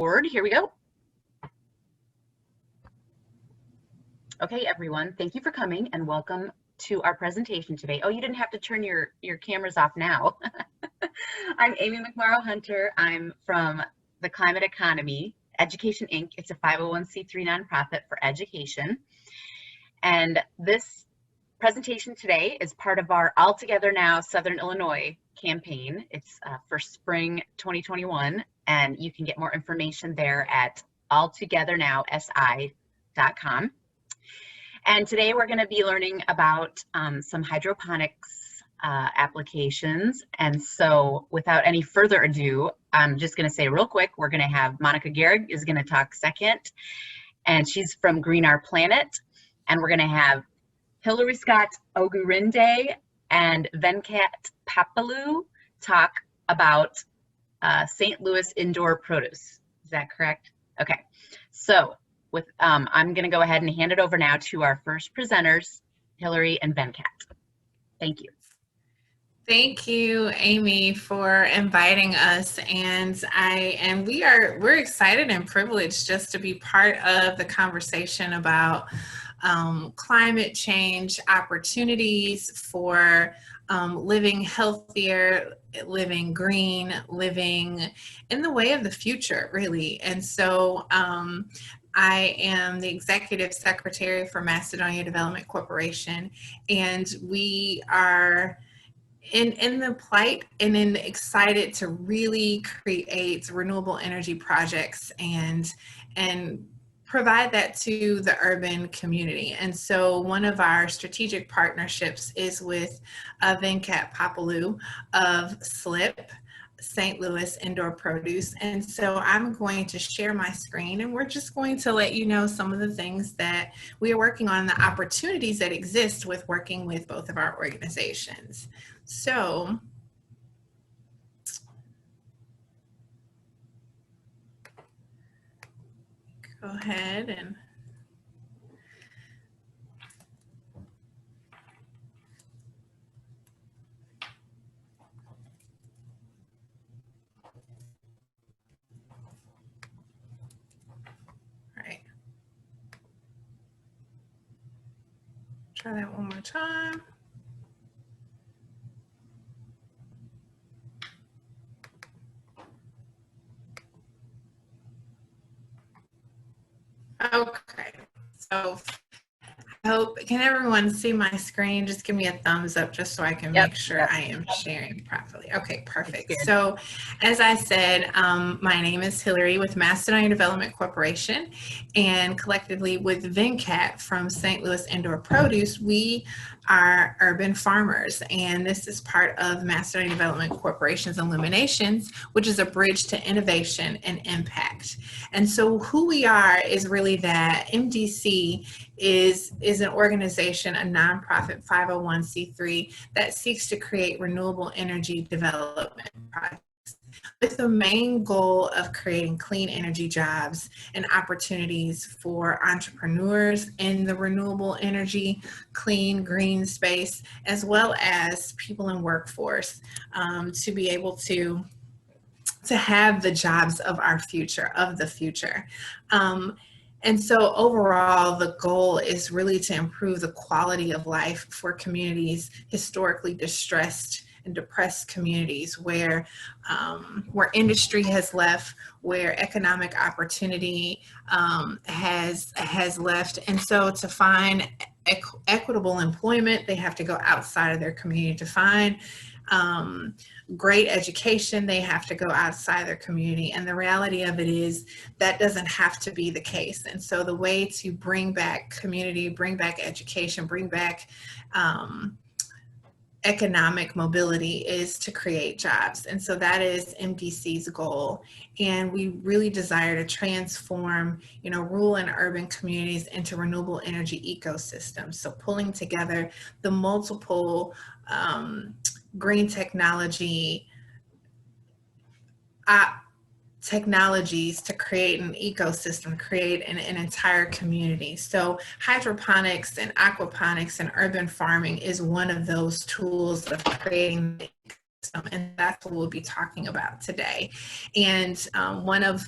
Board, here we go. Okay, everyone, thank you for coming and welcome to our presentation today. Oh, you didn't have to turn your cameras off now. I'm Amy McMorrow Hunter. I'm from the Climate Economy Education Inc. It's a 501c3 nonprofit for education. And this presentation today is part of our All Together Now Southern Illinois campaign. It's for spring 2021, and you can get more information there at alltogethernowsi.com. And today we're going to be learning about some hydroponics applications. And so without any further ado, I'm just going to say real quick, we're going to have Monica Gehrig is going to talk second, and she's from Green Our Planet. And we're going to have Hillary Scott Ogurinde and Venkat Papalu talk about St. Louis indoor produce. Is that correct? Okay. So with I'm going to go ahead and hand it over now to our first presenters, Hillary and Venkat. Thank you. Thank you, Amy, for inviting us, and we're excited and privileged just to be part of the conversation about climate change opportunities for living healthier, living green, living in the way of the future, really. And so I am the Executive Secretary for Macedonia Development Corporation, and we are in the plight and excited to really create renewable energy projects and provide that to the urban community. And so one of our strategic partnerships is with Venkat Papalu of SLIP, St. Louis Indoor Produce. And so I'm going to share my screen, and we're just going to let you know some of the things that we are working on, the opportunities that exist with working with both of our organizations. So go ahead and try that one more time. Okay, so I hope, can everyone see my screen? Just give me a thumbs up just so I can make sure I am sharing properly. Okay, perfect. So as I said, my name is Hillary with Macedonia Development Corporation, and collectively with Venkat from St. Louis Indoor Produce, we are urban farmers, and this is part of Macedonia Development Corporation's Illuminations, which is a bridge to innovation and impact. And so who we are is really that MDC is an organization, a nonprofit 501c3 that seeks to create renewable energy development projects with the main goal of creating clean energy jobs and opportunities for entrepreneurs in the renewable energy, clean, green space, as well as people in workforce to be able to have the jobs of our future, of the future. And so overall, the goal is really to improve the quality of life for communities, historically distressed and depressed communities where industry has left, where economic opportunity has left. And so to find equitable employment, they have to go outside of their community. To find great education, they have to go outside their community. And the reality of it is that doesn't have to be the case. And so the way to bring back community, bring back education, bring back economic mobility is to create jobs. And so that is MDC's goal. And we really desire to transform, rural and urban communities into renewable energy ecosystems. So pulling together the multiple green technologies to create an ecosystem, create an entire community. So hydroponics and aquaponics and urban farming is one of those tools of creating the ecosystem, and that's what we'll be talking about today. And one of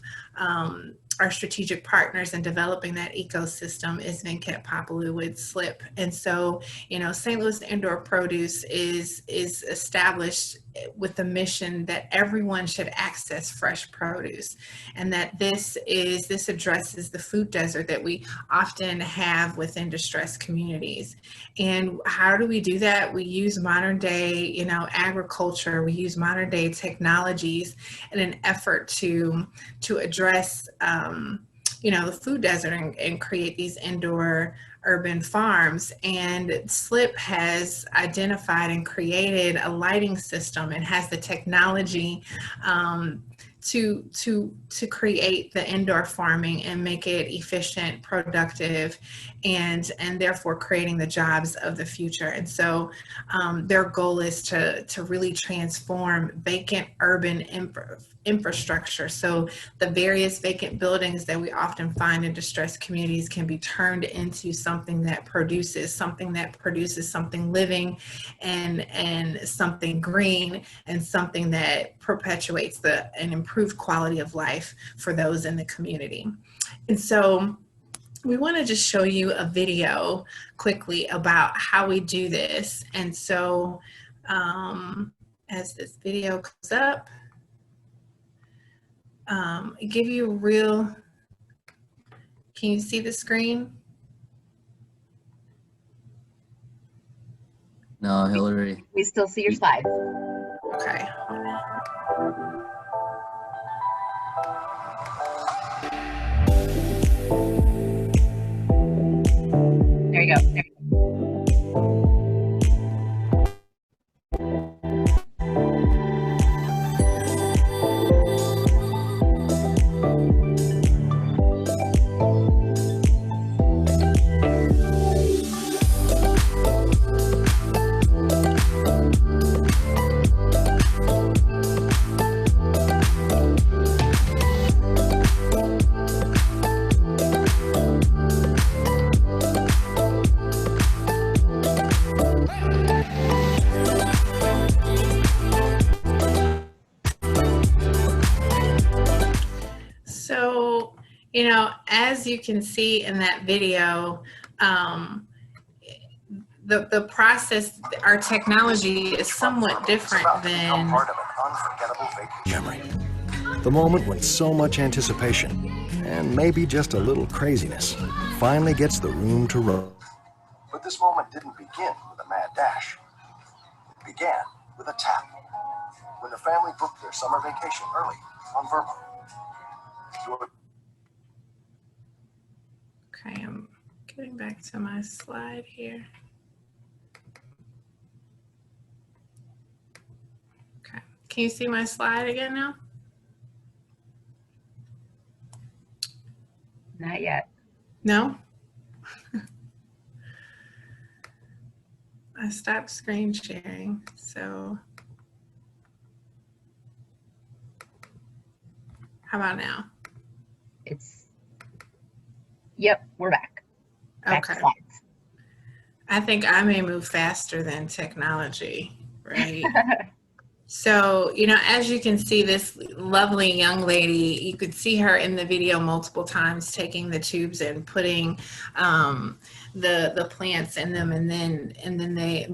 our strategic partners in developing that ecosystem is Venkat Papalu with SLIP. And so, you know, St. Louis Indoor Produce is established with the mission that everyone should access fresh produce, and that this addresses the food desert that we often have within distressed communities. And how do we do that? We use modern day, you know, agriculture, we use modern day technologies in an effort to address you know, the food desert and create these indoor urban farms. And SLIP has identified and created a lighting system and has the technology to create the indoor farming and make it efficient, productive, and therefore creating the jobs of the future. And so their goal is to really transform vacant urban infrastructure. So the various vacant buildings that we often find in distressed communities can be turned into something that produces something living and something green, and something that perpetuates an improved quality of life for those in the community. And so we want to just show you a video quickly about how we do this. And so as this video comes up, give you real, can you see the screen? No, Hillary. We still see your slides. Okay. There you go. So, you know, as you can see in that video, the process, our technology is somewhat different than memory. The moment when so much anticipation and maybe just a little craziness finally gets the room to roll. But this moment didn't begin with a mad dash. It began with a tap. When the family booked their summer vacation early on Vermont. Okay, I'm getting back to my slide here. Okay, can you see my slide again now? Not yet. No? I stopped screen sharing, so how about now? Yep, we're back. Back to Okay. slides. I think I may move faster than technology, right? So, you know, as you can see, this lovely young lady, you could see her in the video multiple times taking the tubes and putting the plants in them, and then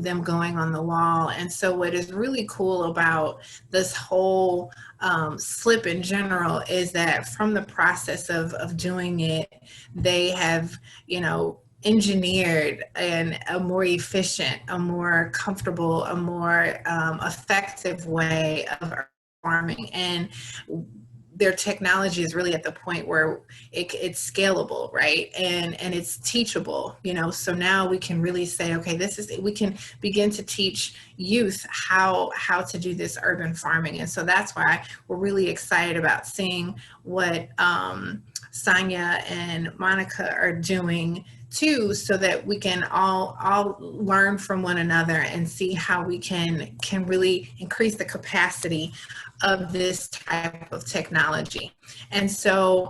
them going on the wall. And so what is really cool about this whole SLIP in general is that from the process of doing it, they have, you know, engineered a more efficient, a more comfortable, a more effective way of farming. And their technology is really at the point where it's scalable, right? And it's teachable, you know. So now we can really say, okay, we can begin to teach youth how to do this urban farming. And so that's why we're really excited about seeing what Sonia and Monica are doing too, so that we can all learn from one another and see how we can really increase the capacity of this type of technology. And so,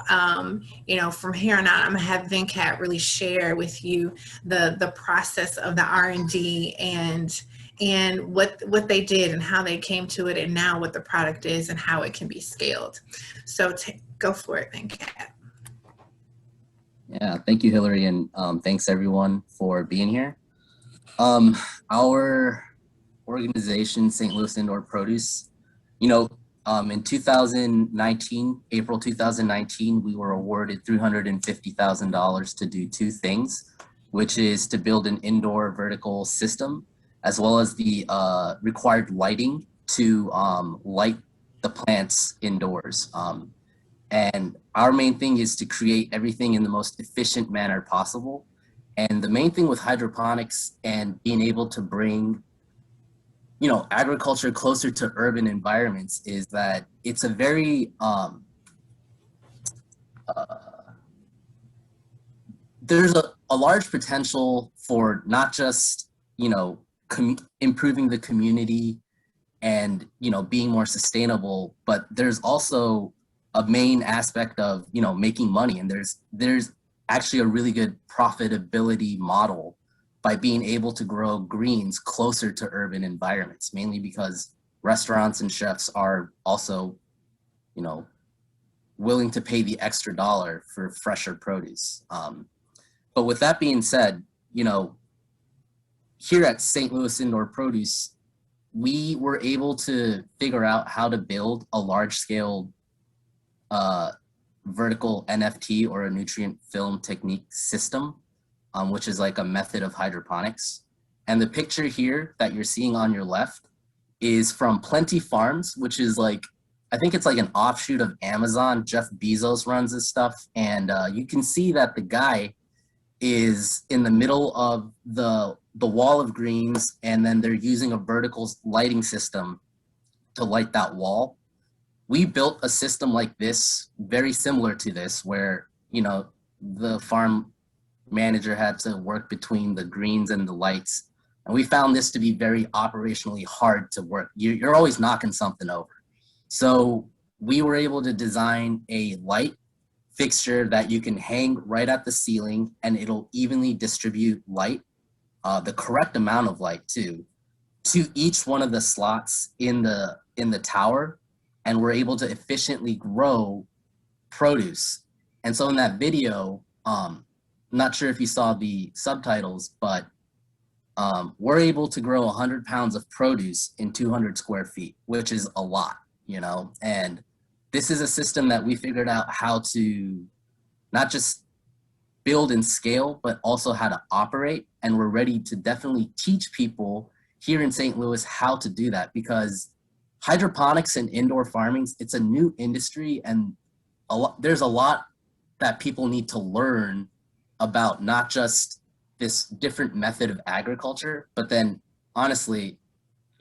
you know, from here on out, I'm gonna have Venkat really share with you the process of the R&D and and what they did and how they came to it, and now what the product is and how it can be scaled. So go for it then, Kat. Yeah, thank you, Hillary, and thanks everyone for being here. Our organization, St. Louis Indoor Produce, in 2019, April 2019, we were awarded $350,000 to do two things, which is to build an indoor vertical system, as well as the required lighting to light the plants indoors. And our main thing is to create everything in the most efficient manner possible. And the main thing with hydroponics and being able to bring, agriculture closer to urban environments is that it's a very, there's a large potential for not just, improving the community and, being more sustainable, but there's also a main aspect of, making money. And there's actually a really good profitability model by being able to grow greens closer to urban environments, mainly because restaurants and chefs are also, willing to pay the extra dollar for fresher produce. But with that being said, here at St. Louis Indoor Produce, we were able to figure out how to build a large-scale vertical NFT, or a nutrient film technique system, which is like a method of hydroponics. And the picture here that you're seeing on your left is from Plenty Farms, which is like, I think it's like an offshoot of Amazon. Jeff Bezos runs this stuff. And you can see that the guy is in the middle of the wall of greens, and then they're using a vertical lighting system to light that wall. We built a system like this, very similar to this, where, the farm manager had to work between the greens and the lights. And we found this to be very operationally hard to work. You're always knocking something over. So we were able to design a light fixture that you can hang right at the ceiling, and it'll evenly distribute light, the correct amount of light too, to each one of the slots in the tower. And we're able to efficiently grow produce. And so in that video, I'm not sure if you saw the subtitles, but we're able to grow 100 pounds of produce in 200 square feet, which is a lot, and this is a system that we figured out how to not just build and scale, but also how to operate. And we're ready to definitely teach people here in St. Louis how to do that, because hydroponics and indoor farming, it's a new industry, and there's a lot that people need to learn about, not just this different method of agriculture, but then honestly,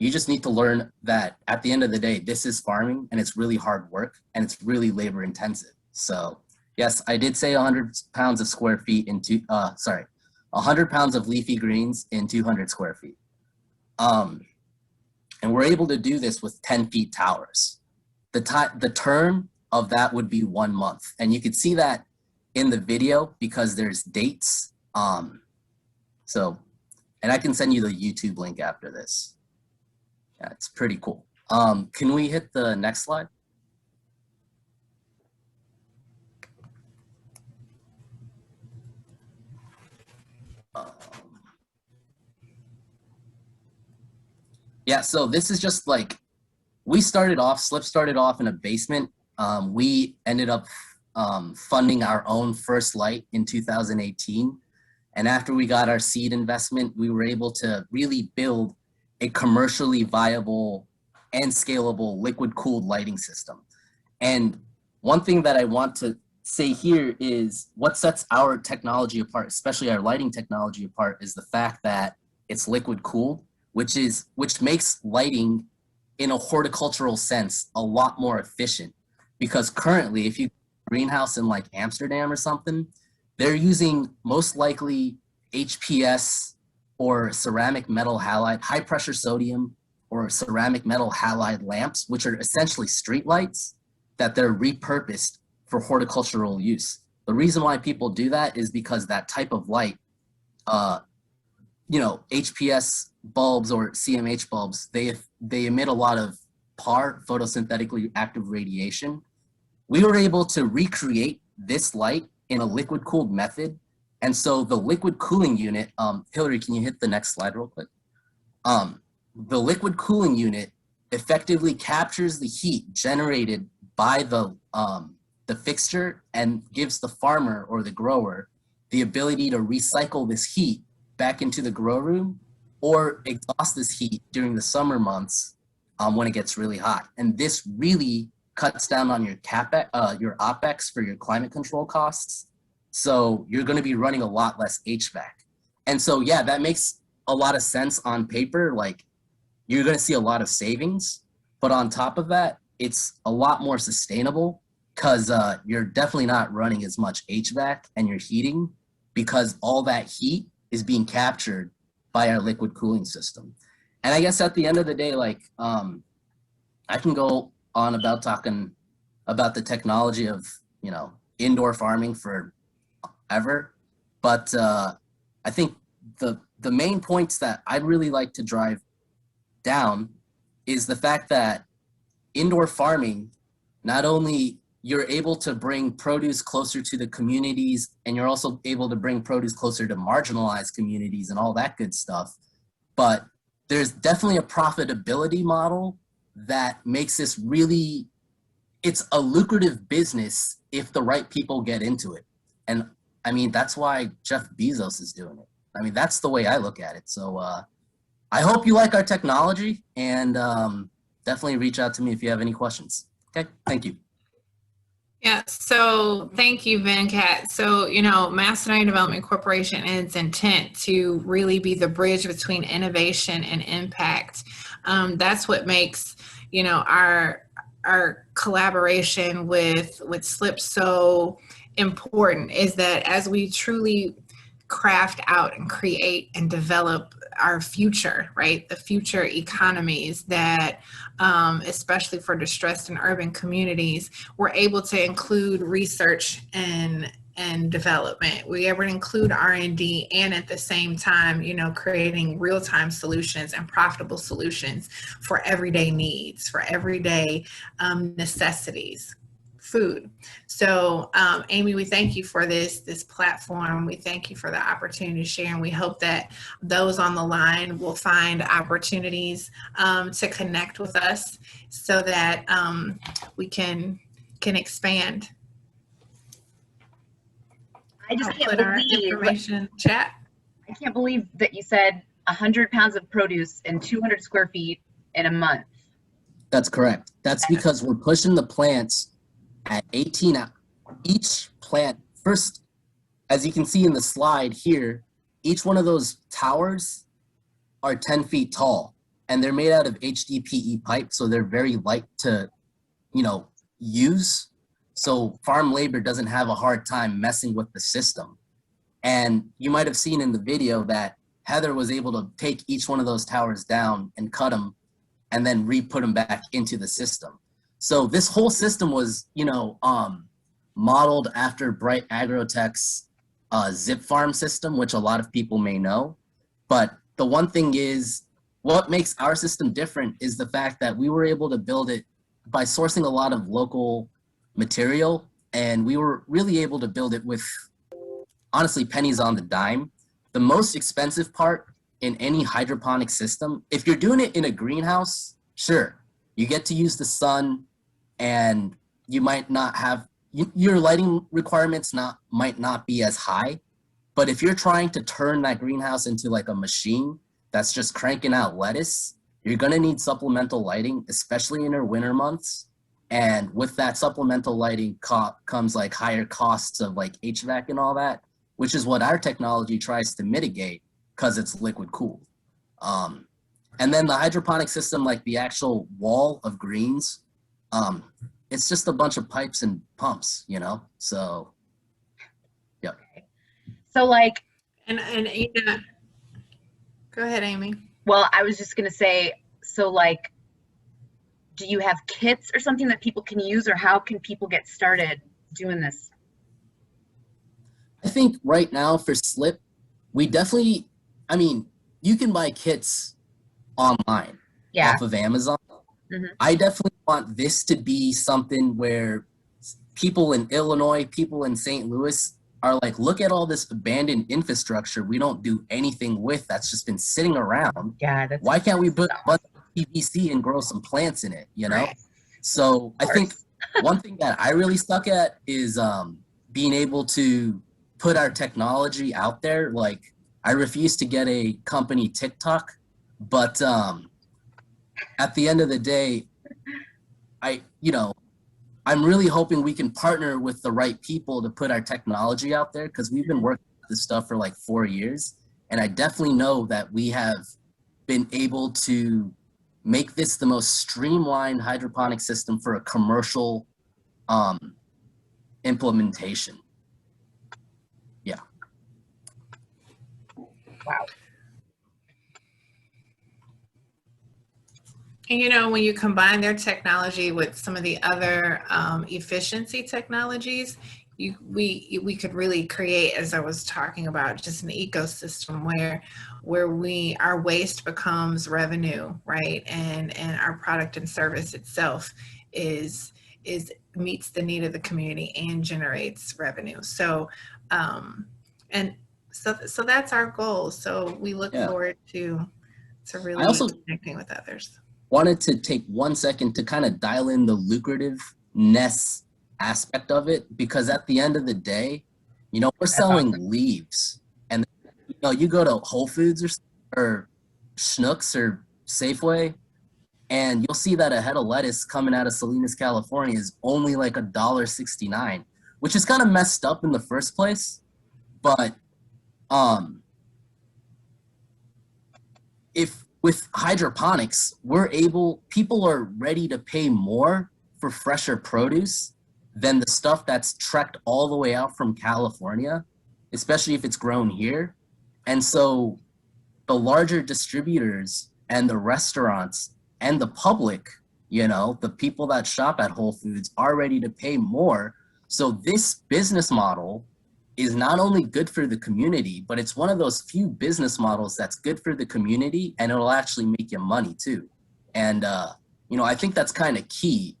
you just need to learn that at the end of the day, this is farming, and it's really hard work, and it's really labor intensive. So yes, I did say 100 pounds of square feet in 100 pounds of leafy greens in 200 square feet. And we're able to do this with 10 feet towers. The term of that would be 1 month. And you could see that in the video because there's dates. And I can send you the YouTube link after this. Yeah, it's pretty cool. Can we hit the next slide? Yeah, so this is just like, Slip started off in a basement. We ended up funding our own first light in 2018. And after we got our seed investment, we were able to really build a commercially viable and scalable liquid cooled lighting system. And one thing that I want to say here is what sets our technology apart, especially our lighting technology apart, is the fact that it's liquid cooled, which makes lighting in a horticultural sense a lot more efficient. Because currently, if you greenhouse in like Amsterdam or something, they're using most likely HPS or ceramic metal halide, high pressure sodium or ceramic metal halide lamps, which are essentially street lights that they're repurposed for horticultural use. The reason why people do that is because that type of light, HPS bulbs or CMH bulbs, they emit a lot of PAR, photosynthetically active radiation. We were able to recreate this light in a liquid cooled method. And so the liquid cooling unit, Hillary, can you hit the next slide real quick? The liquid cooling unit effectively captures the heat generated by the fixture and gives the farmer or the grower the ability to recycle this heat back into the grow room or exhaust this heat during the summer months when it gets really hot. And this really cuts down on your your OpEx for your climate control costs. So you're going to be running a lot less HVAC. And so, yeah, that makes a lot of sense on paper. Like, you're going to see a lot of savings. But on top of that, it's a lot more sustainable because you're definitely not running as much HVAC and you're heating because all that heat is being captured by our liquid cooling system. And I guess at the end of the day, like, I can go on about talking about the technology of, you know, indoor farming forever. But I think the main points that I'd really like to drive down is the fact that indoor farming, not only you're able to bring produce closer to the communities, and you're also able to bring produce closer to marginalized communities and all that good stuff, but there's definitely a profitability model that makes this really, it's a lucrative business if the right people get into it. And I mean, that's why Jeff Bezos is doing it. I mean, that's the way I look at it. So I hope you like our technology, and definitely reach out to me if you have any questions. Okay, thank you. Yeah, so thank you, Venkat. So, you know, Macedonia Development Corporation and its intent to really be the bridge between innovation and impact. That's what makes, you know, our collaboration with SLIP so important, is that as we truly craft out and create and develop our future, right? The future economies that, especially for distressed and urban communities, we're able to include research and development. We're able to include R&D, and at the same time, you know, creating real-time solutions and profitable solutions for everyday needs, for everyday necessities. Food. So, Amy, we thank you for this platform. We thank you for the opportunity to share, and we hope that those on the line will find opportunities to connect with us so that we can expand. I just can't put our believe information chat. I can't believe that you said 100 pounds of produce and 200 square feet in a month. That's correct. That's because we're pushing the plants at 18 each plant. First, as you can see in the slide here, each one of those towers are 10 feet tall, and they're made out of HDPE pipe, so they're very light to, you know, use. So farm labor doesn't have a hard time messing with the system. And you might have seen in the video that Heather was able to take each one of those towers down and cut them and then re-put them back into the system. So this whole system was, you know, modeled after Bright Agrotech's Zip Farm system, which a lot of people may know. But the one thing is, what makes our system different is the fact that we were able to build it by sourcing a lot of local material, and we were really able to build it with, honestly, pennies on the dime. The most expensive part in any hydroponic system, if you're doing it in a greenhouse, sure, you get to use the sun, and you might not have, your lighting requirements might not be as high. But if you're trying to turn that greenhouse into like a machine that's just cranking out lettuce, you're gonna need supplemental lighting, especially in our winter months. And with that supplemental lighting comes like higher costs of like HVAC and all that, which is what our technology tries to mitigate because it's liquid cooled. And then the hydroponic system, like the actual wall of greens, it's just a bunch of pipes and pumps, you know? So, yeah. So like, And you know, go ahead, Amy. well, I was just gonna say, so like, do you have kits or something that people can use, or how can people get started doing this? I think right now for SLIP, we definitely, I mean, you can buy kits online off of Amazon. I definitely want this to be something where people in Illinois, people in St. Louis are like, look at all this abandoned infrastructure we don't do anything with, that's just been sitting around. Yeah, why can't we put a bunch of PVC and grow some plants in it, you know? Right. So I think one thing that I really suck at is being able to put our technology out there. Like, I refuse to get a company TikTok, but at the end of the day, I'm really hoping we can partner with the right people to put our technology out there, because we've been working on this stuff for like 4 years. And I definitely know that we have been able to make this the most streamlined hydroponic system for a commercial implementation. Yeah. Wow. And you know, when you combine their technology with some of the other efficiency technologies, we could really create, as I was talking about, just an ecosystem where our waste becomes revenue, right? And our product and service itself meets the need of the community and generates revenue. So so that's our goal. So we look forward to really connecting with others. Wanted to take 1 second to kind of dial in the lucrativeness aspect of it, because at the end of the day, you know, we're selling leaves, and you know, you go to Whole Foods or Schnucks or Safeway, and you'll see that a head of lettuce coming out of Salinas, California is only like $1.69, which is kind of messed up in the first place. But if with hydroponics, people are ready to pay more for fresher produce than the stuff that's trekked all the way out from California, especially if it's grown here. And so the larger distributors and the restaurants and the public, you know, the people that shop at Whole Foods are ready to pay more. So this business model is not only good for the community, but it's one of those few business models that's good for the community, and it'll actually make you money too. And, you know, I think that's kind of key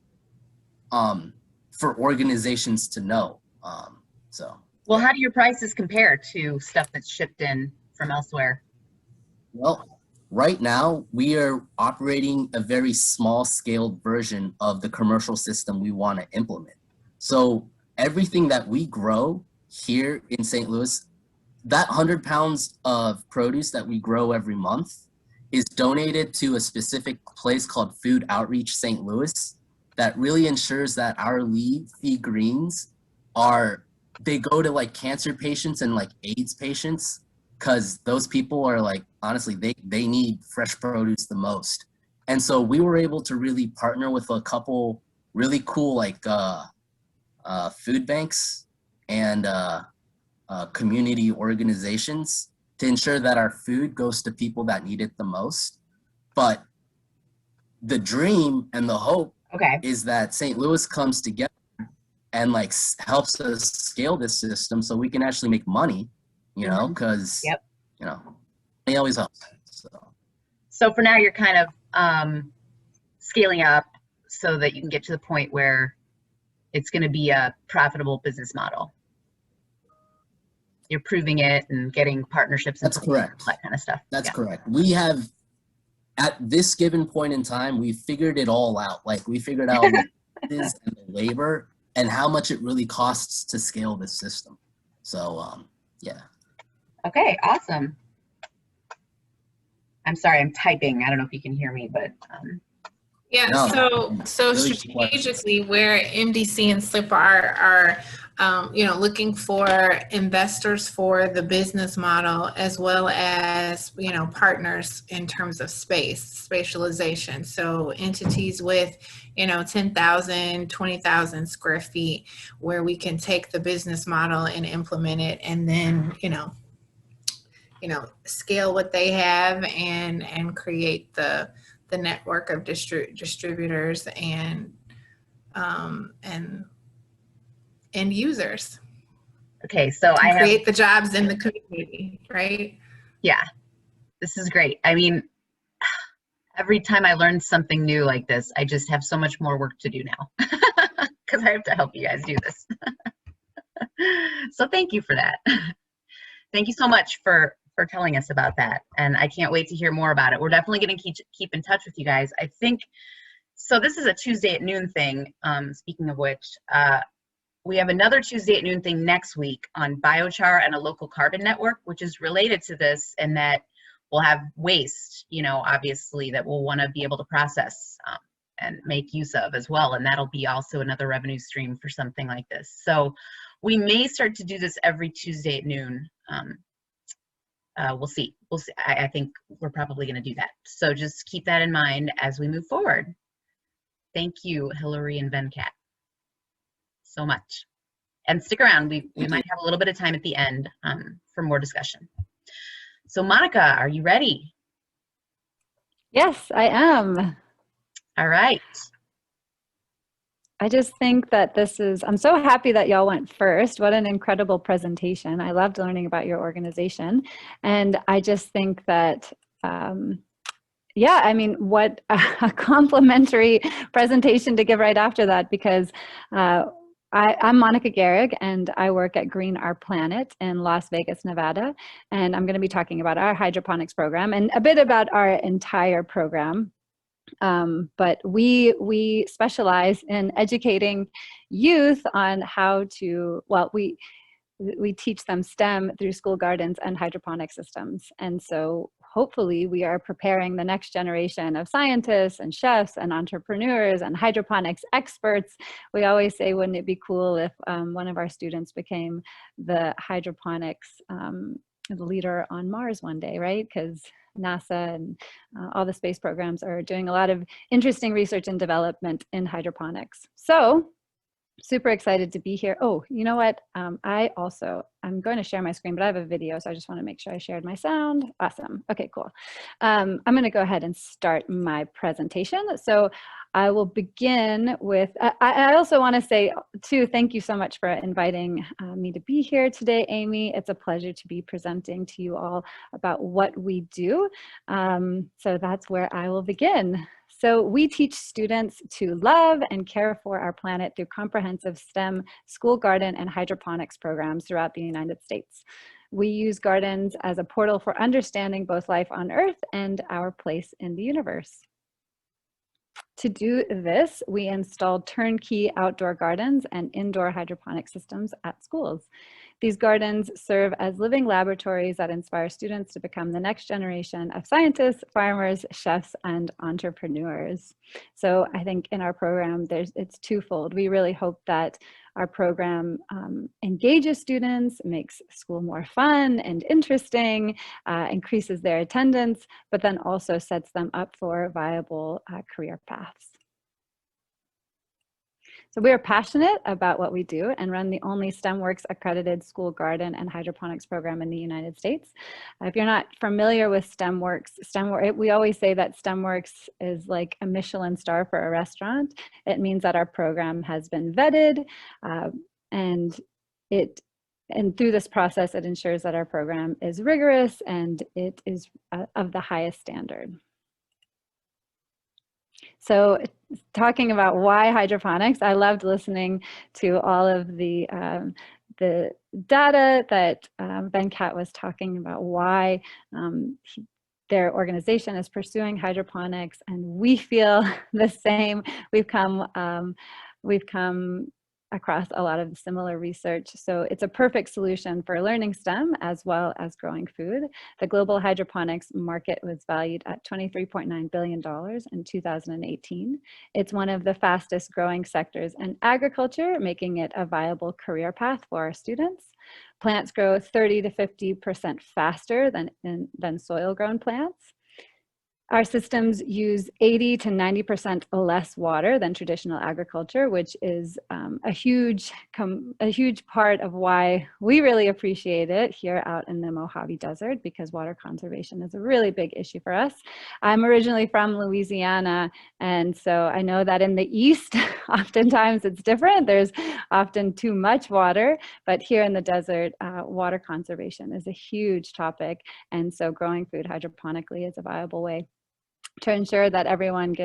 for organizations to know. Well, how do your prices compare to stuff that's shipped in from elsewhere? Well, right now we are operating a very small scaled version of the commercial system we want to implement. So everything that we grow here in St. Louis, that 100 pounds of produce that we grow every month is donated to a specific place called Food Outreach St. Louis that really ensures that our leafy greens they go to like cancer patients and like AIDS patients, because those people are like, honestly, they need fresh produce the most. And so we were able to really partner with a couple really cool like food banks and community organizations to ensure that our food goes to people that need it the most. But the dream and the hope is that St. Louis comes together and like helps us scale this system so we can actually make money, you know, because, you know, it always helps. So for now, you're kind of scaling up so that you can get to the point where it's going to be a profitable business model. You're proving it and getting partnerships. That's correct. That kind of stuff. That's correct. We have, at this given point in time, we figured it all out. Like we figured out what it is and the labor and how much it really costs to scale this system. So, yeah. Okay, awesome. I'm sorry, I'm typing. I don't know if you can hear me, but. Yeah, so really strategically, where MDC and SLIP are you know, looking for investors for the business model, as well as, you know, partners in terms of spatialization. So entities with, you know, 10,000, 20,000 square feet, where we can take the business model and implement it, and then, you know, scale what they have and create the network of distributors and end users. Okay, so I create the jobs in the community, right? Yeah, this is great. I mean, Every time I learn something new like this, I just have so much more work to do now because I have to help you guys do this. So thank you for that. Thank you so much for telling us about that. And I can't wait to hear more about it. We're definitely going to keep in touch with you guys. I think, so this is a Tuesday at noon thing. Speaking of which, we have another Tuesday at noon thing next week on biochar and a local carbon network, which is related to this, and that we'll have waste, you know, obviously, that we'll want to be able to process and make use of as well. And that'll be also another revenue stream for something like this. So we may start to do this every Tuesday at noon. We'll see. We'll see. I think we're probably going to do that. So just keep that in mind as we move forward. Thank you, Hillary and Venkat, so much. And stick around. We might have a little bit of time at the end for more discussion. So Monica, are you ready? Yes, I am. All right. I just think that I'm so happy that y'all went first. What an incredible presentation. I loved learning about your organization. And I just think that, yeah, I mean, what a complimentary presentation to give right after that, because I'm Monica Gehrig, and I work at Green Our Planet in Las Vegas, Nevada. And I'm going to be talking about our hydroponics program and a bit about our entire program. But we specialize in educating youth on how to, well, we teach them STEM through school gardens and hydroponic systems. And so hopefully we are preparing the next generation of scientists and chefs and entrepreneurs and hydroponics experts. We always say, wouldn't it be cool if one of our students became the hydroponics leader on Mars one day, right? Because NASA and all the space programs are doing a lot of interesting research and development in hydroponics. So super excited to be here. Oh, you know what? I'm going to share my screen, but I have a video, so I just want to make sure I shared my sound. Awesome. Okay, cool. I'm going to go ahead and start my presentation. So I will begin with, I also want to say too, thank you so much for inviting me to be here today, Amy. It's a pleasure to be presenting to you all about what we do. So that's where I will begin. So we teach students to love and care for our planet through comprehensive STEM school garden and hydroponics programs throughout the United States. We use gardens as a portal for understanding both life on Earth and our place in the universe. To do this, we installed turnkey outdoor gardens and indoor hydroponic systems at schools. These gardens serve as living laboratories that inspire students to become the next generation of scientists, farmers, chefs, and entrepreneurs. So I think in our program, it's twofold. We really hope that our program engages students, makes school more fun and interesting, increases their attendance, but then also sets them up for viable career paths. So we are passionate about what we do and run the only STEMworks accredited school garden and hydroponics program in the United States. If you're not familiar with STEMworks, we always say that STEMworks is like a Michelin star for a restaurant. It means that our program has been vetted and through this process, it ensures that our program is rigorous and it is of the highest standard. So talking about why hydroponics, I loved listening to all of the data that Venkat was talking about, why their organization is pursuing hydroponics, and we feel the same. We've come across a lot of similar research. So it's a perfect solution for learning STEM as well as growing food. The global hydroponics market was valued at $23.9 billion in 2018. It's one of the fastest growing sectors in agriculture, making it a viable career path for our students. Plants grow 30 to 50% faster than soil grown plants. Our systems use 80 to 90% less water than traditional agriculture, which is a huge part of why we really appreciate it here out in the Mojave Desert, because water conservation is a really big issue for us. I'm originally from Louisiana, and so I know that in the East, oftentimes it's different. There's often too much water, but here in the desert, water conservation is a huge topic, and so growing food hydroponically is a viable way to ensure that everyone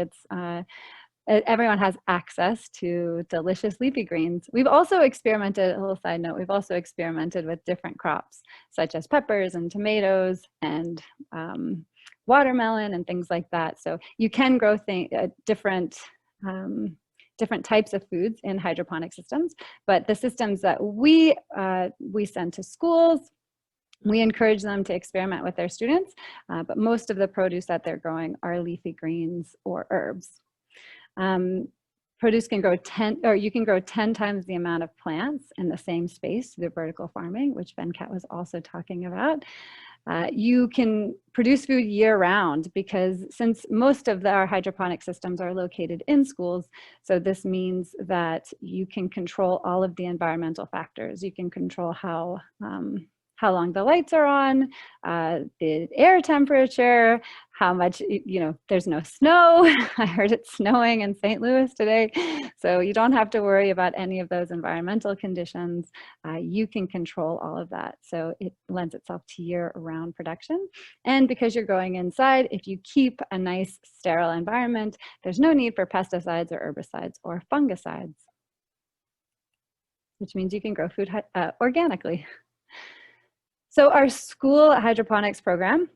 has access to delicious leafy greens. We've also experimented, a little side note, we've also experimented with different crops such as peppers and tomatoes and watermelon and things like that. So you can grow different types of foods in hydroponic systems, but the systems that we send to schools, we encourage them to experiment with their students, but most of the produce that they're growing are leafy greens or herbs. Produce can grow you can grow 10 times the amount of plants in the same space through vertical farming, which Venkat was also talking about. You can produce food year round because since most of our hydroponic systems are located in schools, so this means that you can control all of the environmental factors. You can control how long the lights are on, the air temperature, how much, there's no snow. I heard it's snowing in St. Louis today. So you don't have to worry about any of those environmental conditions. You can control all of that. So it lends itself to year-round production. And because you're growing inside, if you keep a nice sterile environment, there's no need for pesticides or herbicides or fungicides, which means you can grow food organically. So our school hydroponics program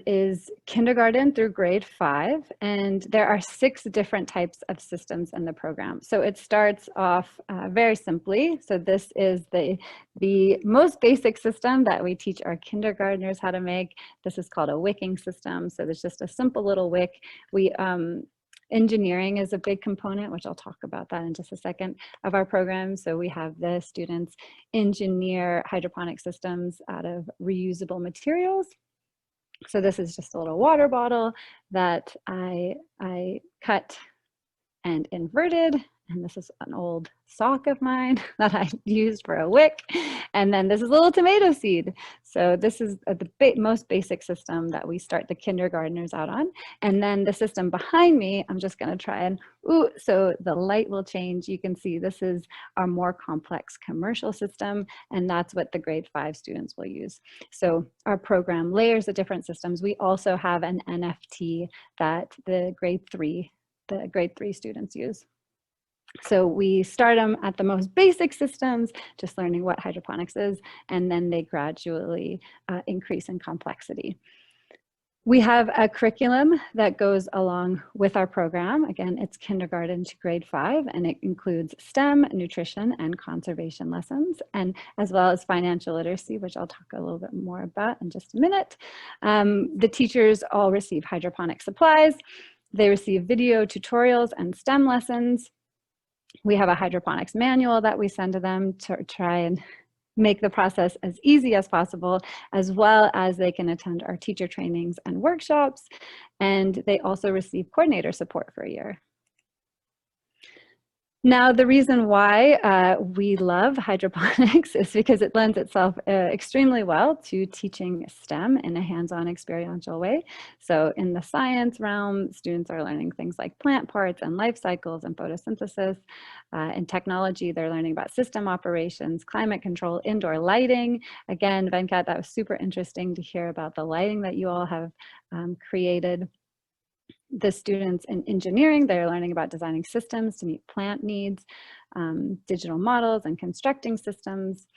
is kindergarten through grade 5, and there are 6 different types of systems in the program. So it starts off very simply. So this is the most basic system that we teach our kindergartners how to make. This is called a wicking system. So there's just a simple little wick. Engineering is a big component, which I'll talk about that in just a second, of our program. So we have the students engineer hydroponic systems out of reusable materials. So this is just a little water bottle that I cut and inverted. And this is an old sock of mine that I used for a wick. And then this is a little tomato seed. So this is the most basic system that we start the kindergartners out on. And then the system behind me, I'm just gonna try and, so the light will change. You can see this is our more complex commercial system, and that's what the grade 5 students will use. So our program layers the different systems. We also have an NFT that the grade 3 students use. So we start them at the most basic systems, just learning what hydroponics is, and then they gradually increase in complexity. We have a curriculum that goes along with our program. Again, it's kindergarten to grade 5, and it includes STEM, nutrition, and conservation lessons, and as well as financial literacy, which I'll talk a little bit more about in just a minute. The teachers all receive hydroponic supplies. They receive video tutorials and STEM lessons. We have a hydroponics manual that we send to them to try and make the process as easy as possible, as well as they can attend our teacher trainings and workshops. And they also receive coordinator support for a year. Now, the reason why we love hydroponics is because it lends itself extremely well to teaching STEM in a hands-on experiential way. So in the science realm, students are learning things like plant parts and life cycles and photosynthesis. In technology, they're learning about system operations, climate control, indoor lighting. Again, Venkat, that was super interesting to hear about the lighting that you all have created. The students in engineering, they're learning about designing systems to meet plant needs, digital models and constructing systems.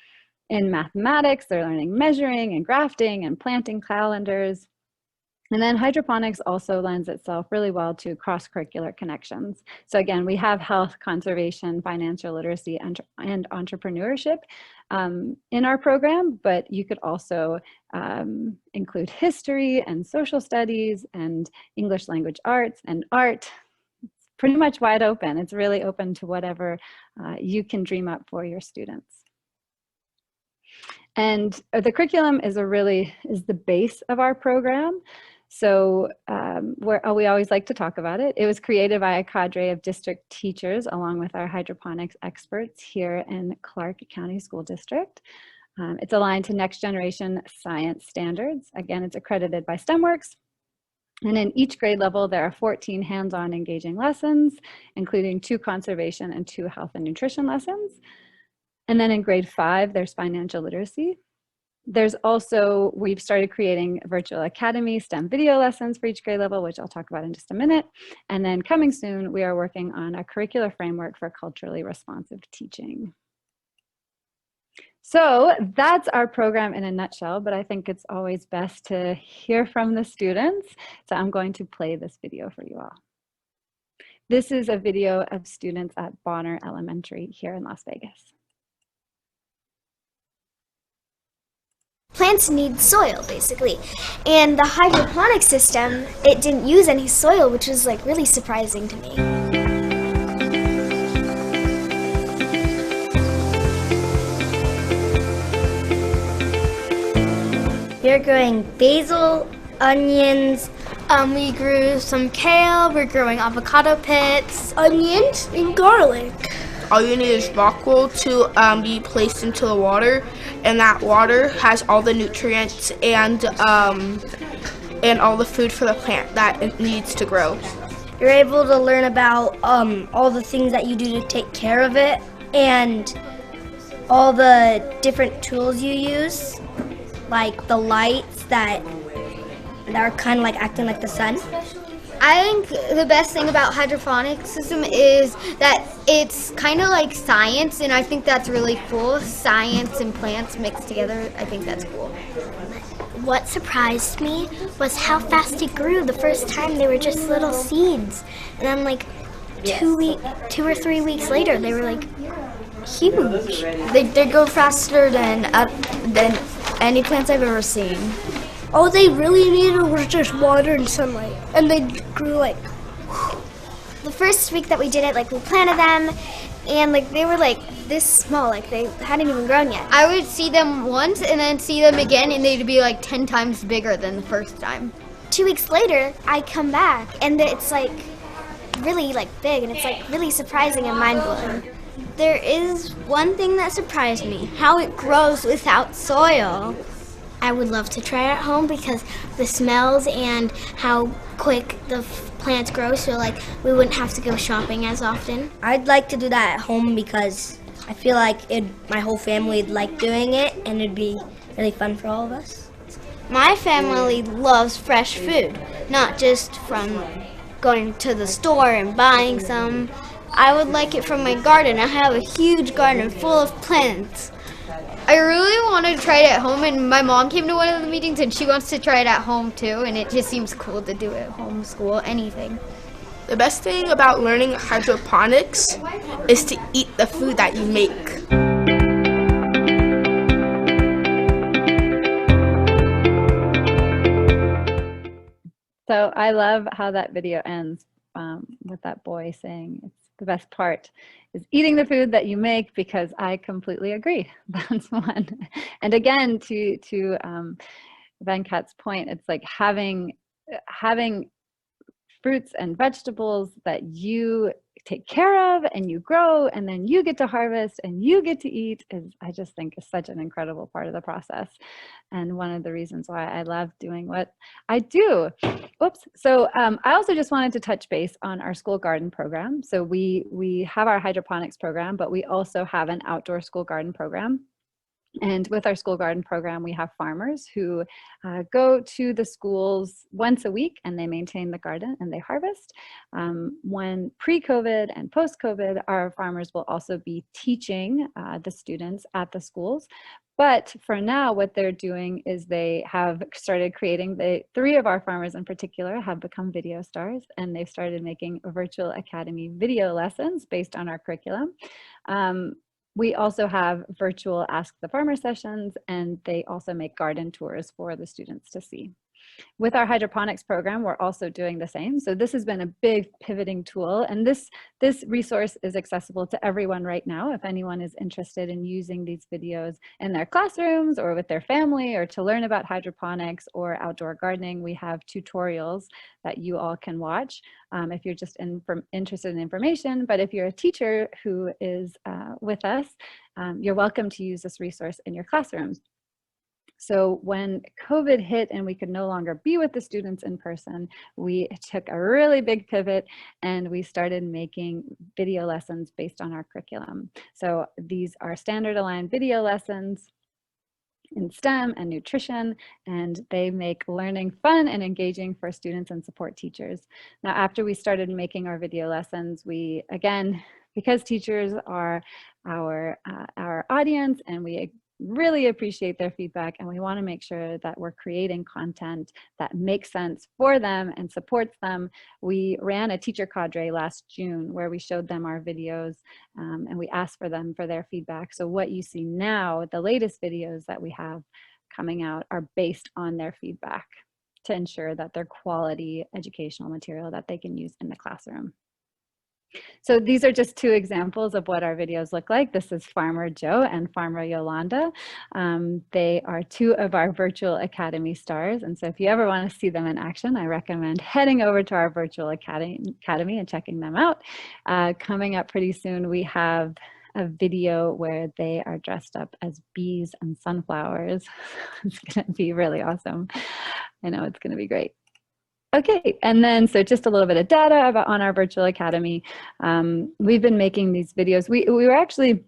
In mathematics, they're learning measuring and grafting and planting calendars. And then hydroponics also lends itself really well to cross-curricular connections. So again, we have health, conservation, financial literacy, and entrepreneurship in our program, but you could also include history and social studies and English language arts and art. It's pretty much wide open. It's really open to whatever you can dream up for your students. And the curriculum is the base of our program. So we always like to talk about it. It was created by a cadre of district teachers along with our hydroponics experts here in Clark County School District. It's aligned to next generation science standards. Again, it's accredited by STEMworks. And in each grade level, there are 14 hands-on engaging lessons, including 2 conservation and 2 health and nutrition lessons. And then in grade 5, there's financial literacy. There's also, we've started creating virtual academy STEM video lessons for each grade level, which I'll talk about in just a minute. And then coming soon, we are working on a curricular framework for culturally responsive teaching. So that's our program in a nutshell, but I think it's always best to hear from the students. So I'm going to play this video for you all. This is a video of students at Bonner Elementary here in Las Vegas. Plants need soil, basically. And the hydroponic system, it didn't use any soil, which was like really surprising to me. We're growing basil, onions. We grew some kale. We're growing avocado pits, onions, and garlic. All you need is rock wool to be placed into the water, and that water has all the nutrients and all the food for the plant that it needs to grow. You're able to learn about all the things that you do to take care of it and all the different tools you use, like the lights that are kind of like acting like the sun. I think the best thing about hydroponics system is that it's kind of like science, and I think that's really cool. Science and plants mixed together, I think that's cool. What surprised me was how fast it grew. The first time they were just little seeds, and then like 2 or 3 weeks later they were like huge. They go faster than any plants I've ever seen. All they really needed was just water and sunlight, and they grew like. The first week that we did it, like we planted them, and like they were like this small, like they hadn't even grown yet. I would see them once and then see them again, and they'd be like 10 times bigger than the first time. 2 weeks later, I come back, and it's like really like big, and it's like really surprising and mind-blowing. There is one thing that surprised me, how it grows without soil. I would love to try it at home because the smells and how quick the plants grow, so like we wouldn't have to go shopping as often. I'd like to do that at home because I feel like my whole family would like doing it, and it'd be really fun for all of us. My family loves fresh food, not just from going to the store and buying some. I would like it from my garden. I have a huge garden full of plants. I really wanted to try it at home, and my mom came to one of the meetings and she wants to try it at home too, and it just seems cool to do it at home, school, anything. The best thing about learning hydroponics is to eat the food that you make. So I love how that video ends with that boy saying it's the best part is eating the food that you make, because I completely agree. That's one. And again, to Venkat's point, it's like having fruits and vegetables that you take care of and you grow, and then you get to harvest and you get to eat, is, I just think, is such an incredible part of the process, and one of the reasons why I love doing what I do. Whoops. So I also just wanted to touch base on our school garden program. So we have our hydroponics program, but we also have an outdoor school garden program. And with our school garden program, we have farmers who go to the schools once a week, and they maintain the garden and they harvest. When pre-COVID and post-COVID, our farmers will also be teaching the students at the schools. But for now, what they're doing is they have started creating, 3 of our farmers in particular have become video stars, and they've started making virtual academy video lessons based on our curriculum. We also have virtual Ask the Farmer sessions, and they also make garden tours for the students to see. With our hydroponics program, we're also doing the same. So this has been a big pivoting tool, and this resource is accessible to everyone right now. If anyone is interested in using these videos in their classrooms or with their family, or to learn about hydroponics or outdoor gardening, we have tutorials that you all can watch if you're just interested in information. But if you're a teacher who is with us, you're welcome to use this resource in your classrooms. So when COVID hit and we could no longer be with the students in person, we took a really big pivot and we started making video lessons based on our curriculum. So these are standard aligned video lessons. in STEM and nutrition, and they make learning fun and engaging for students and support teachers. Now, after we started making our video lessons, we, again, because teachers are our audience and we really appreciate their feedback, and we want to make sure that we're creating content that makes sense for them and supports them. We ran a teacher cadre last June where we showed them our videos and we asked for them for their feedback. So what you see now, the latest videos that we have coming out, are based on their feedback to ensure that they're quality educational material that they can use in the classroom. So these are just two examples of what our videos look like. This is Farmer Joe and Farmer Yolanda. They are two of our virtual academy stars. And so if you ever want to see them in action, I recommend heading over to our virtual academy and checking them out. Coming up pretty soon, we have a video where they are dressed up as bees and sunflowers. It's going to be really awesome. I know it's going to be great. Okay, and then so just a little bit of data about on our virtual academy. We've been making these videos. We were actually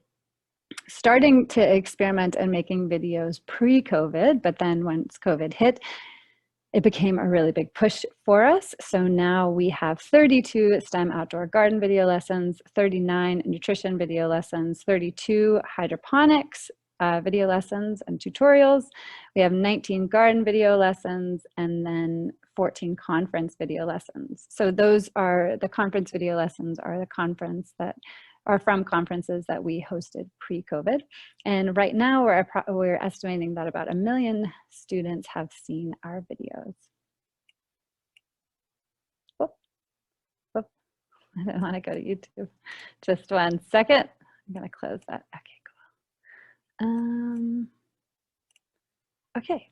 starting to experiment and making videos pre-COVID, but then once COVID hit, it became a really big push for us. So now we have 32 STEM outdoor garden video lessons, 39 nutrition video lessons, 32 hydroponics video lessons and tutorials. We have 19 garden video lessons, and then 14 conference video lessons. So those are the conference video lessons are the conference that are from conferences that we hosted pre-COVID. And right now we're estimating that about 1 million students have seen our videos. Whoop, whoop. I don't want to go to YouTube. Just 1 second. I'm going to close that. Okay, cool. Okay.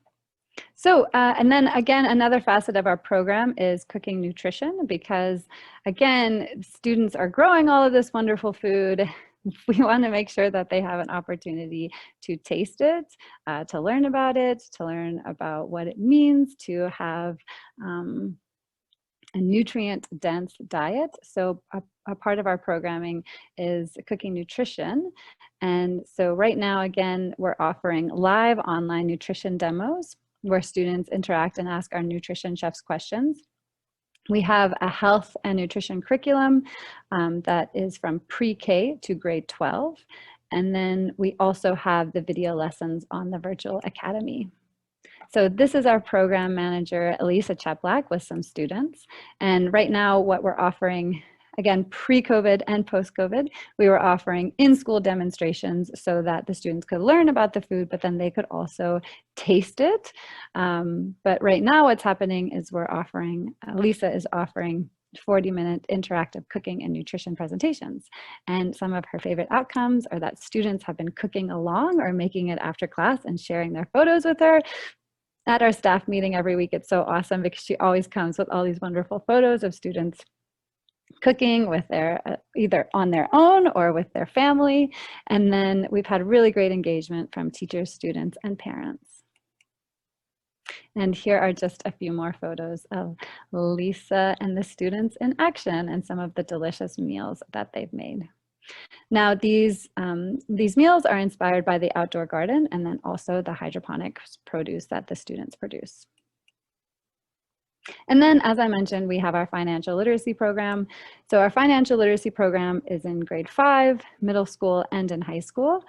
So, and then again, another facet of our program is cooking nutrition, because again, students are growing all of this wonderful food. We want to make sure that they have an opportunity to taste it, to learn about it, to learn about what it means to have a nutrient-dense diet. So a part of our programming is cooking nutrition. And so right now, again, we're offering live online nutrition demos where students interact and ask our nutrition chefs questions. We have a health and nutrition curriculum that is from pre-K to grade 12. And then we also have the video lessons on the virtual academy. So this is our program manager, Elisa Cheplack, with some students. And right now what we're offering, again, pre-COVID and post-COVID, we were offering in-school demonstrations so that the students could learn about the food, but then they could also taste it. But right now what's happening is Lisa is offering 40-minute interactive cooking and nutrition presentations. And some of her favorite outcomes are that students have been cooking along or making it after class and sharing their photos with her. At our staff meeting every week, it's so awesome because she always comes with all these wonderful photos of students cooking with their either on their own or with their family. And then we've had really great engagement from teachers, students, and parents. And here are just a few more photos of Lisa and the students in action and some of the delicious meals that they've made. Now these meals are inspired by the outdoor garden and then also the hydroponics produce that the students produce. And then, as I mentioned, we have our financial literacy program. So our financial literacy program is in grade 5, middle school, and in high school.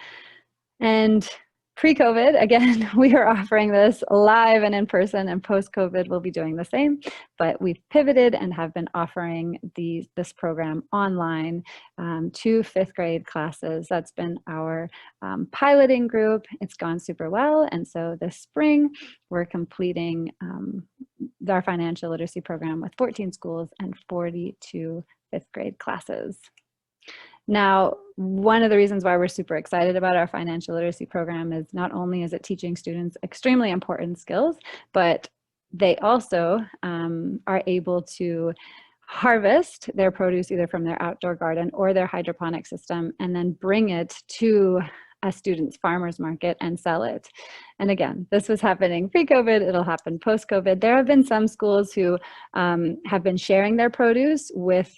And pre-COVID, again, we are offering this live and in person, and post-COVID we'll be doing the same. But we've pivoted and have been offering this program online to 5th grade classes. That's been our piloting group. It's gone super well. And so this spring, we're completing our financial literacy program with 14 schools and 42 5th grade classes. Now, one of the reasons why we're super excited about our financial literacy program is not only is it teaching students extremely important skills, but they also are able to harvest their produce either from their outdoor garden or their hydroponic system and then bring it to a student's farmer's market and sell it. And again, this was happening pre-COVID, it'll happen post-COVID. There have been some schools who have been sharing their produce with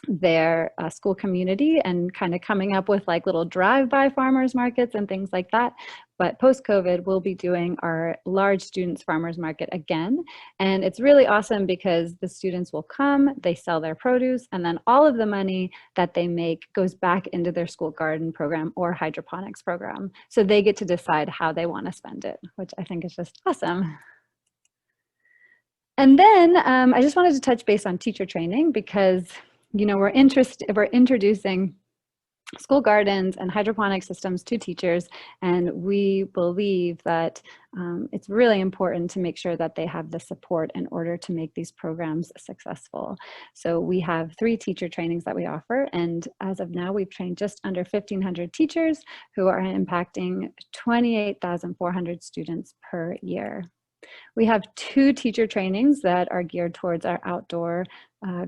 their school community and kind of coming up with like little drive-by farmers markets and things like that. But post-COVID, we'll be doing our large students farmers market again. And it's really awesome because the students will come, they sell their produce, and then all of the money that they make goes back into their school garden program or hydroponics program. So they get to decide how they want to spend it, which I think is just awesome. And then I just wanted to touch base on teacher training because, you know, we're introducing school gardens and hydroponic systems to teachers, and we believe that it's really important to make sure that they have the support in order to make these programs successful. So we have 3 teacher trainings that we offer, and as of now, we've trained just under 1,500 teachers who are impacting 28,400 students per year. We have 2 teacher trainings that are geared towards our outdoor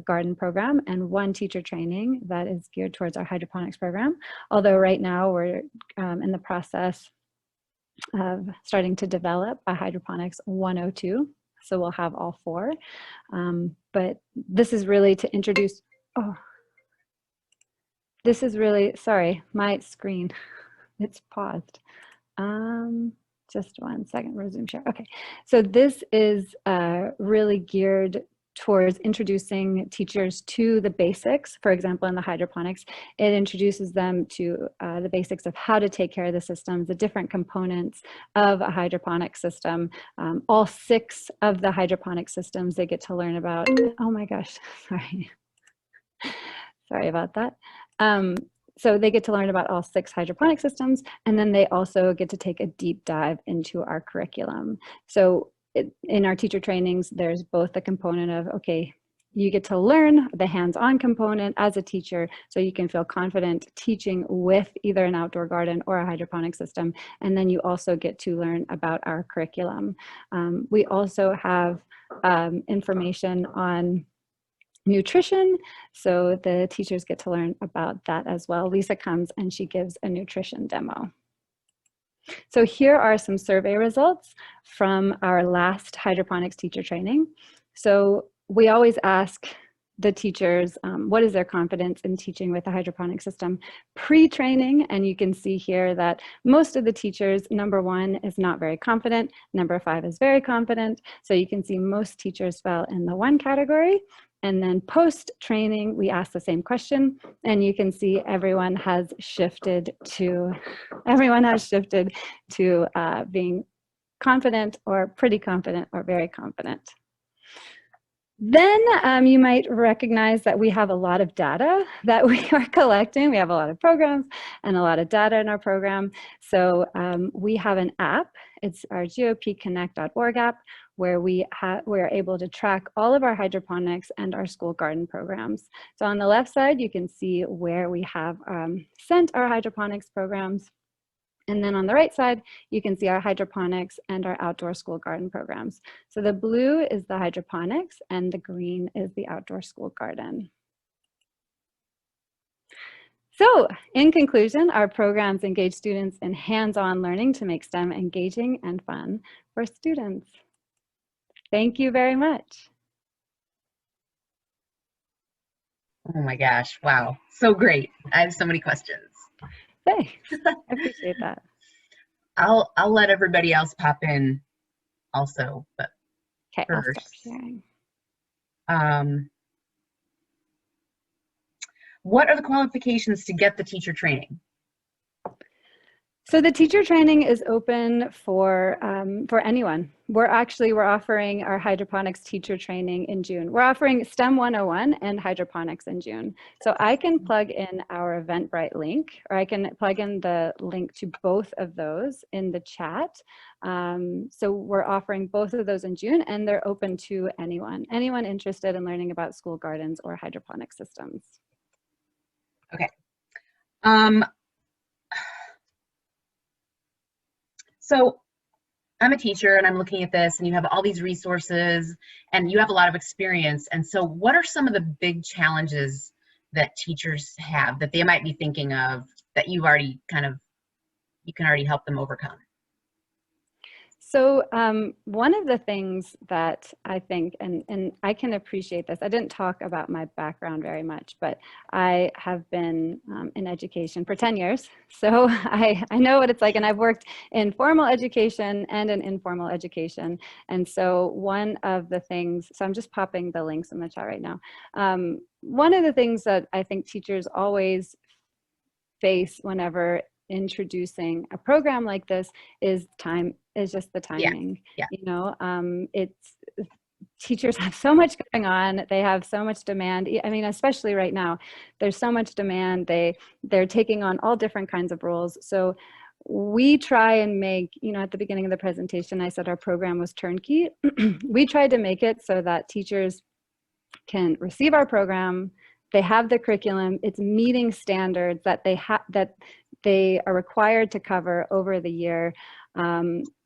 garden program and 1 teacher training that is geared towards our hydroponics program. Although right now we're in the process of starting to develop a hydroponics 102. So we'll have all 4. But this is really to introduce, this is really, sorry, my screen, it's paused. Just 1 second, resume share. Okay, so this is really geared towards introducing teachers to the basics. For example, in the hydroponics, it introduces them to the basics of how to take care of the systems, the different components of a hydroponic system. All 6 of the hydroponic systems they get to learn about. Oh my gosh, sorry. Sorry about that. So they get to learn about all 6 hydroponic systems, and then they also get to take a deep dive into our curriculum. So in our teacher trainings, there's both the component of, okay, you get to learn the hands-on component as a teacher so you can feel confident teaching with either an outdoor garden or a hydroponic system. And then you also get to learn about our curriculum. We also have information on nutrition, so the teachers get to learn about that as well. Lisa comes and she gives a nutrition demo. So here are some survey results from our last hydroponics teacher training. So we always ask the teachers what is their confidence in teaching with a hydroponic system pre-training, and you can see here that most of the teachers, number 1 is not very confident, number 5 is very confident. So you can see most teachers fell in the 1 category. And then post-training, we ask the same question, and you can see everyone has shifted to being confident or pretty confident or very confident. Then you might recognize that we have a lot of data that we are collecting. We have a lot of programs and a lot of data in our program. So we have an app. It's our gopconnect.org app, where we are able to track all of our hydroponics and our school garden programs. So on the left side, you can see where we have sent our hydroponics programs. And then on the right side, you can see our hydroponics and our outdoor school garden programs. So the blue is the hydroponics and the green is the outdoor school garden. So in conclusion, our programs engage students in hands-on learning to make STEM engaging and fun for students. Thank you very much. Oh my gosh, wow, so great. I have so many questions. Thanks, I appreciate that. I'll let everybody else pop in also, but okay, first, I'll stop sharing. What are the qualifications to get the teacher training? So the teacher training is open for anyone. We're offering our hydroponics teacher training in June. We're offering STEM 101 and hydroponics in June. So I can plug in our Eventbrite link, or I can plug in the link to both of those in the chat. So we're offering both of those in June, and they're open to anyone interested in learning about school gardens or hydroponic systems. Okay. So I'm a teacher and I'm looking at this, and you have all these resources and you have a lot of experience. And so what are some of the big challenges that teachers have that they might be thinking of that you've already you can already help them overcome? So one of the things that I think, and I can appreciate this, I didn't talk about my background very much, but I have been in education for 10 years. So I know what it's like, and I've worked in formal education and in informal education. And so one of the things, so I'm just popping the links in the chat right now. One of the things that I think teachers always face whenever introducing a program like this is just the timing. Yeah. You know, it's teachers have so much going on, they have so much demand. I mean, especially right now, there's so much demand. They're taking on all different kinds of roles. So we try and make, you know, at the beginning of the presentation I said our program was turnkey. We tried to make it so that teachers can receive our program, they have the curriculum, it's meeting standards that they are required to cover over the year,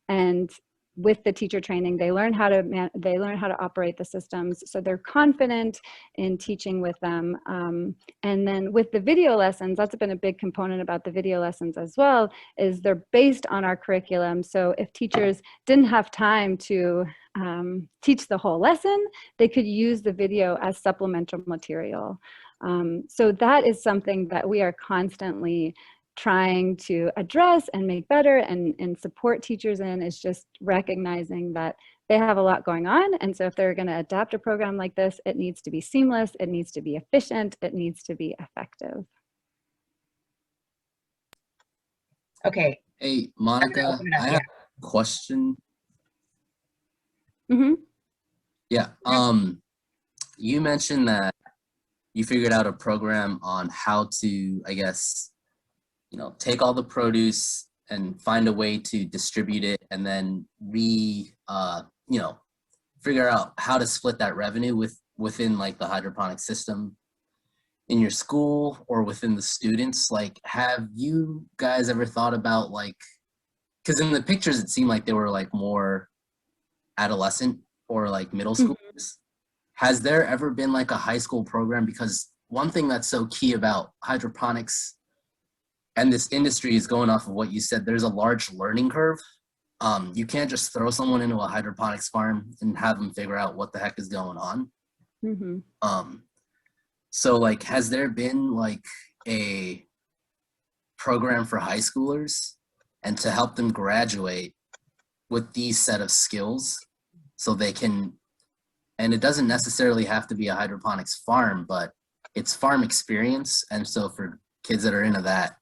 and with the teacher training, they learn how to operate the systems, so they're confident in teaching with them. And then with the video lessons, that's been a big component about the video lessons as well, is they're based on our curriculum. So if teachers didn't have time to teach the whole lesson, they could use the video as supplemental material. So that is something that we are constantly trying to address and make better and support teachers in, is just recognizing that they have a lot going on. And so if they're going to adapt a program like this, it needs to be seamless, it needs to be efficient, it needs to be effective. Okay. Hey, Monica, I have a question. Mm-hmm. Yeah. You mentioned that you figured out a program on how to, I guess, you know, take all the produce and find a way to distribute it, and then you know, figure out how to split that revenue within like the hydroponic system in your school or within the students. Like, have you guys ever thought about, like, because in the pictures it seemed like they were like more adolescent or like middle schoolers. Mm-hmm. Has there ever been like a high school program? Because one thing that's so key about hydroponics and this industry is going off of what you said, there's a large learning curve. You can't just throw someone into a hydroponics farm and have them figure out what the heck is going on. Mm-hmm. So like, has there been like a program for high schoolers and to help them graduate with these set of skills so they can, and it doesn't necessarily have to be a hydroponics farm, but it's farm experience. And so for kids that are into that,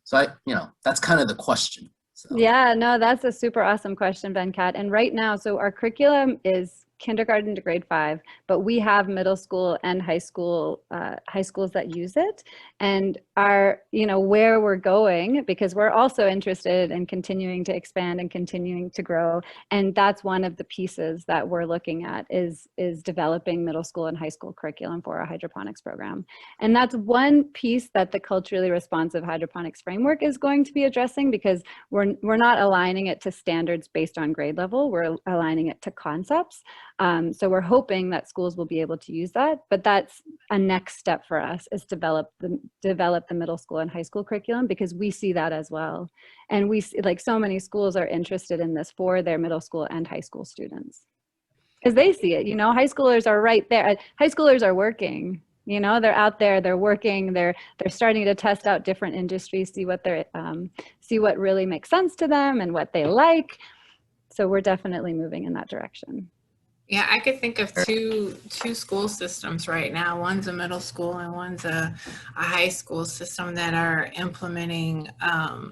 so you know, that's kind of the question. So. Yeah, no, that's a super awesome question, Venkat. And right now, so our curriculum is kindergarten to grade 5, but we have middle school and high schools that use it. And our, you know, where we're going, because we're also interested in continuing to expand and continuing to grow. And that's one of the pieces that we're looking at is developing middle school and high school curriculum for our hydroponics program. And that's one piece that the culturally responsive hydroponics framework is going to be addressing, because we're not aligning it to standards based on grade level, we're aligning it to concepts. So we're hoping that schools will be able to use that, but that's a next step for us, is develop the middle school and high school curriculum, because we see that as well. And we see, like, so many schools are interested in this for their middle school and high school students, because they see it, you know, high schoolers are right there. High schoolers are working, you know, they're out there, they're working, they're starting to test out different industries, see what really makes sense to them and what they like. So we're definitely moving in that direction. Yeah, I could think of two school systems right now. One's a middle school and one's a high school system that are implementing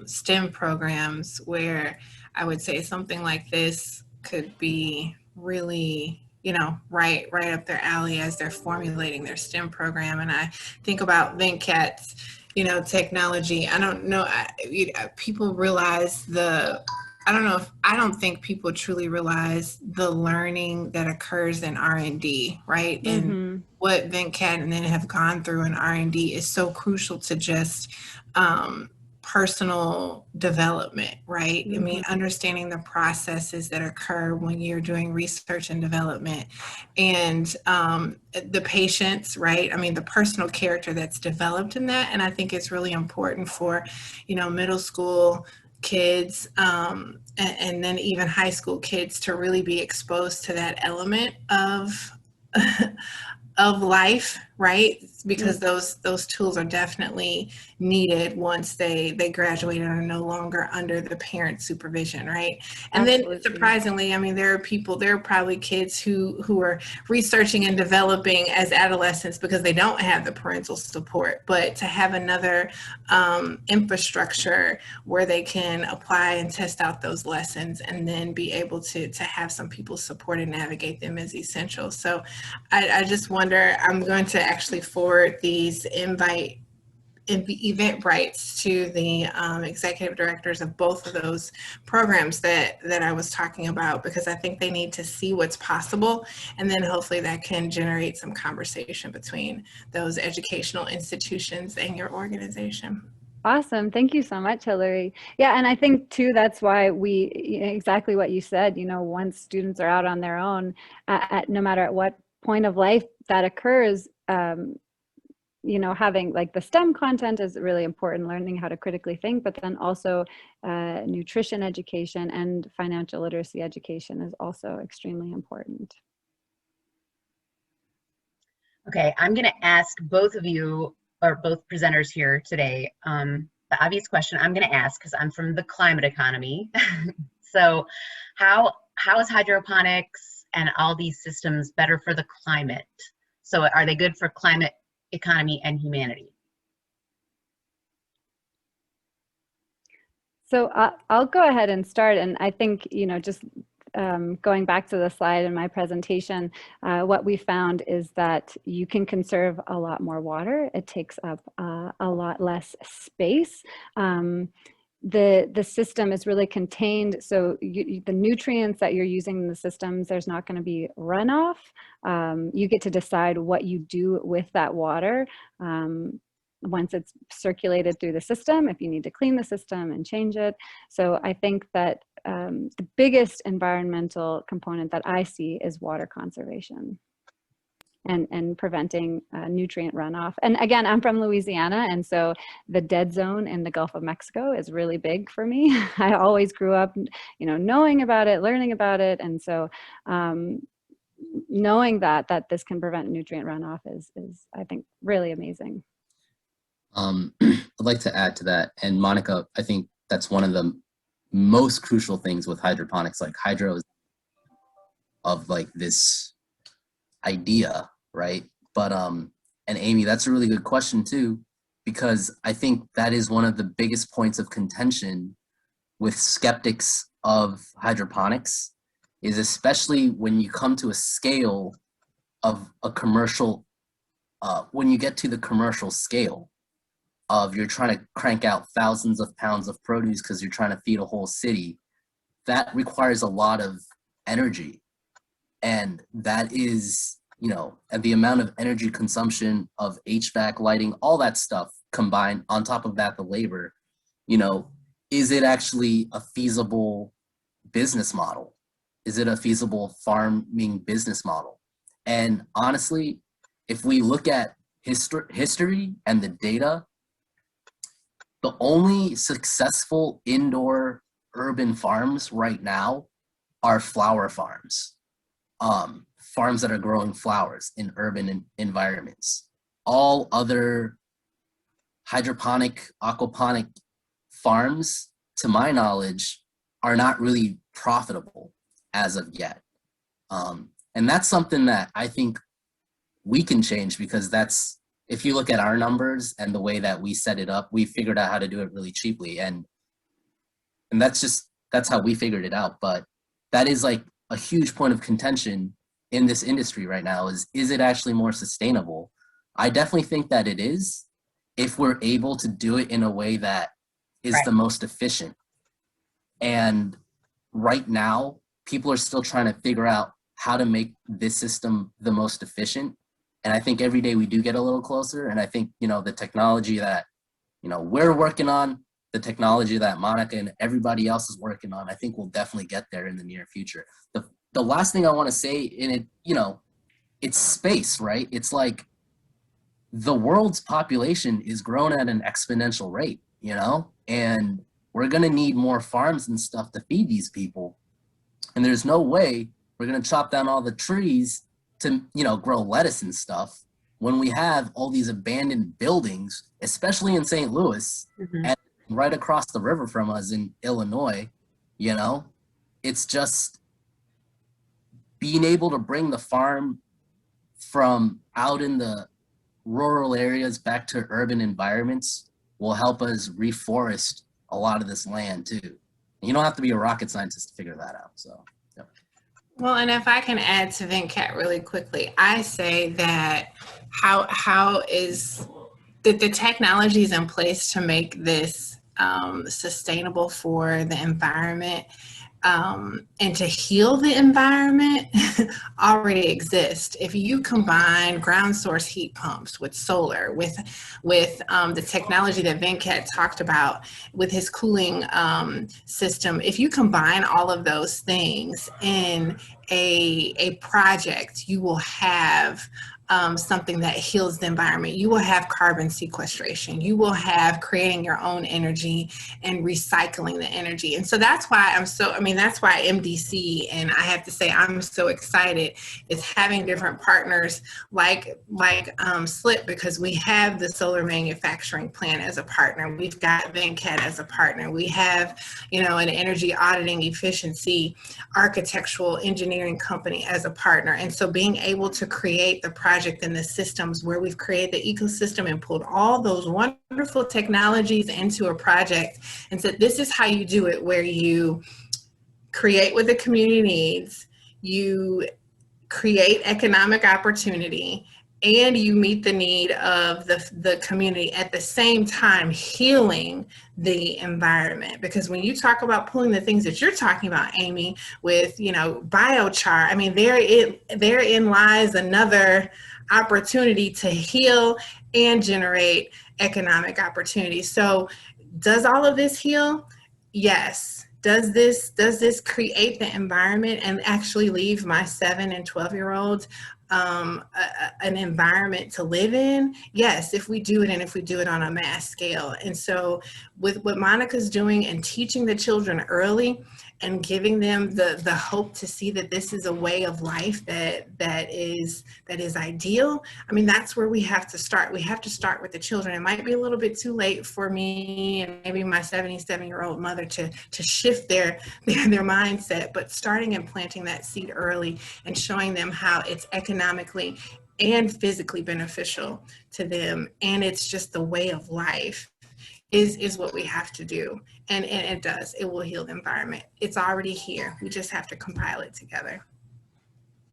STEM programs, where I would say something like this could be really, you know, right up their alley as they're formulating their STEM program. And I think about Venkat's, you know, technology. I don't know, people realize I don't think people truly realize the learning that occurs in R&D, right? Mm-hmm. And what Venkat and then have gone through in R&D is so crucial to just personal development, right? Mm-hmm. I mean, understanding the processes that occur when you're doing research and development, and the patience, right? I mean, the personal character that's developed in that. And I think it's really important for, you know, middle school kids, and then even high school kids to really be exposed to that element of of life, right? Because those tools are definitely needed once they graduate and are no longer under the parent supervision, right? And Absolutely. then surprisingly, I mean, there are probably kids who are researching and developing as adolescents because they don't have the parental support, but to have another infrastructure where they can apply and test out those lessons and then be able to have some people support and navigate them is essential. So I just wonder, I'm going to actually forward these Eventbrites to the executive directors of both of those programs that I was talking about, because I think they need to see what's possible, and then hopefully that can generate some conversation between those educational institutions and your organization. Awesome. Thank you so much, Hillary. Yeah, and I think too, that's why exactly what you said, once students are out on their own, no matter at what point of life that occurs, having like the STEM content is really important, learning how to critically think, but then also nutrition education and financial literacy education is also extremely important. Okay, I'm going to ask both of you, or both presenters here today, the obvious question I'm going to ask, because I'm from the climate economy. So how is hydroponics and all these systems better for the climate? So are they good for climate, economy, and humanity? So I'll go ahead and start. And I think, just going back to the slide in my presentation, what we found is that you can conserve a lot more water. It takes up a lot less space. The system is really contained, so the nutrients that you're using in the systems, there's not going to be runoff. You get to decide what you do with that water once it's circulated through the system, if you need to clean the system and change it. So I think that the biggest environmental component that I see is water conservation and preventing nutrient runoff. And again, I'm from Louisiana, and so the dead zone in the Gulf of Mexico is really big for me. I always grew up, knowing about it, learning about it, and so knowing that this can prevent nutrient runoff is I think really amazing. I'd like to add to that, and Monica, I think that's one of the most crucial things with hydroponics. Like hydro is of like this idea, right? But and Amy, that's a really good question too, because I think that is one of the biggest points of contention with skeptics of hydroponics, is especially when you come to a scale of a commercial, when you get to the commercial scale of you're trying to crank out thousands of pounds of produce because you're trying to feed a whole city, that requires a lot of energy. And that is, and the amount of energy consumption of HVAC, lighting, all that stuff combined, on top of that, the labor, is it actually a feasible business model? Is it a feasible farming business model? And honestly, if we look at history and the data, the only successful indoor urban farms right now are flower farms. Farms that are growing flowers in urban environments. All other hydroponic, aquaponic farms, to my knowledge, are not really profitable as of yet. And that's something that I think we can change, because that's, if you look at our numbers and the way that we set it up, we figured out how to do it really cheaply. And that's how we figured it out. But that is like a huge point of contention in this industry right now, is it actually more sustainable? I definitely think that it is, if we're able to do it in a way that is the most efficient. And right now, people are still trying to figure out how to make this system the most efficient. And I think every day we do get a little closer. And I think, the technology that, we're working on, the technology that Monica and everybody else is working on, I think we'll definitely get there in the near future. The last thing I want to say in it, it's space, right? It's like the world's population is growing at an exponential rate, and we're gonna need more farms and stuff to feed these people. And there's no way we're gonna chop down all the trees to, you know, grow lettuce and stuff when we have all these abandoned buildings, especially in St. Louis, and right across the river from us in Illinois. You know, it's just being able to bring the farm from out in the rural areas back to urban environments will help us reforest a lot of this land too. You don't have to be a rocket scientist to figure that out. So, yep. Well, and if I can add to Venkat really quickly, I say that how is that the technology is in place to make this sustainable for the environment and to heal the environment already exist. If you combine ground source heat pumps with solar, with the technology that Venkat talked about with his cooling system, if you combine all of those things in a project, you will have something that heals the environment. You will have carbon sequestration. You will have creating your own energy and recycling the energy. And so that's why that's why MDC, and I have to say I'm so excited, is having different partners like SLIP, because we have the solar manufacturing plant as a partner. We've got Venkat as a partner. We have, you know, an energy auditing efficiency architectural engineering company as a partner. And so being able to create the project and the systems where we've created the ecosystem and pulled all those wonderful technologies into a project and said, this is how you do it, where you create what the community needs, you create economic opportunity, and you meet the need of the community at the same time healing the environment. Because when you talk about pulling the things that you're talking about, Amy, with, you know, biochar, I mean, therein lies another opportunity to heal and generate economic opportunities. So does all of this heal? Yes. Does this create the environment and actually leave my 7 and 12-year-olds an environment to live in? Yes, if we do it, and if we do it on a mass scale. And so with what Monica's doing and teaching the children early and giving them the hope to see that this is a way of life that is ideal, I mean, that's where we have to start. We have to start with the children. It might be a little bit too late for me and maybe my 77-year-old mother to shift their mindset, but starting and planting that seed early and showing them how it's economically and physically beneficial to them, and it's just the way of life, is what we have to do. And it does. It will heal the environment. It's already here. We just have to compile it together.